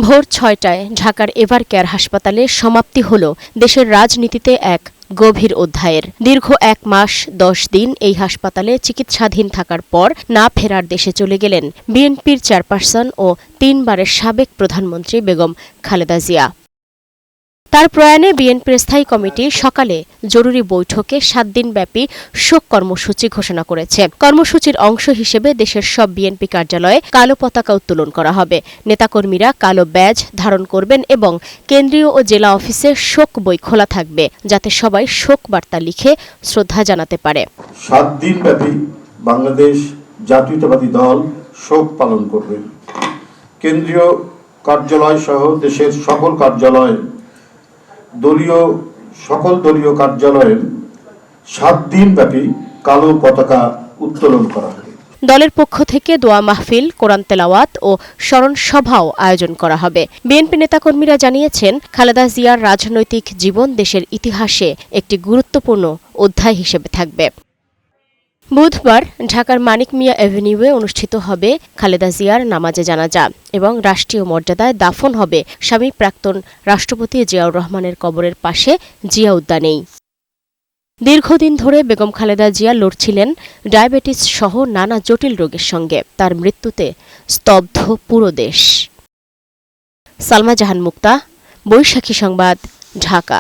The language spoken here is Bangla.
ভোর ৬টায় ঢাকার এভারকেয়ার হাসপাতালে সমাপ্তি হল দেশের রাজনীতিতে এক গভীর অধ্যায়ের। দীর্ঘ ১ মাস ১০ দিন এই হাসপাতালে চিকিৎসাধীন থাকার পর না ফেরার দেশে চলে গেলেন বিএনপির চেয়ারপারসন ও ৩ বারের সাবেক প্রধানমন্ত্রী বেগম খালেদা জিয়া। তার প্রয়াণে বিএনপির স্থায়ী কমিটি সকালে জরুরি বৈঠকে ৭ দিনব্যাপী শোক কর্মসূচি ঘোষণা করেছে। কর্মসূচির অংশ হিসেবে দেশের সব বিএনপি কার্যালয়ে কালো পতাকা উত্তোলন করা হবে। নেতাকর্মীরা কালো ব্যাজ ধারণ করবেন এবং কেন্দ্রীয় ও জেলা অফিসে শোক বই খোলা থাকবে, যাতে সবাই শোক বার্তা লিখে শ্রদ্ধা জানাতে পারে। ৭ দিনব্যাপী বাংলাদেশ জাতীয়তাবাদী দল শোক পালন করবে। কেন্দ্রীয় কার্যালয় সহ দেশের সকল কার্যালয় সকল দলীয় কার্যালয়ে ৭ দিনব্যাপী কালো পতাকা উত্তোলন করা হবে। দলের পক্ষ থেকে দোয়া মাহফিল, কোরআন তেলাওয়াত ও স্মরণ সভাও আয়োজন করা হবে। বিএনপি নেতাকর্মীরা জানিয়েছেন, খালেদা জিয়ার রাজনৈতিক জীবন দেশের ইতিহাসে একটি গুরুত্বপূর্ণ অধ্যায় হিসেবে থাকবে। বুধবার ঢাকার মানিক মিয়া এভিনিউয়ে অনুষ্ঠিত হবে খালেদা জিয়ার নামাজে জানাজা এবং রাষ্ট্রীয় মর্যাদায় দাফন হবে স্বামী প্রাক্তন রাষ্ট্রপতি জিয়াউর রহমানের কবরের পাশে জিয়া উদ্যানেই। দীর্ঘদিন ধরে বেগম খালেদা জিয়া লড়ছিলেন ডায়াবেটিস সহ নানা জটিল রোগের সঙ্গে। তার মৃত্যুতে স্তব্ধ পুরো দেশ। সালমা জাহান মুক্তা, বৈশাখী সংবাদ, ঢাকা।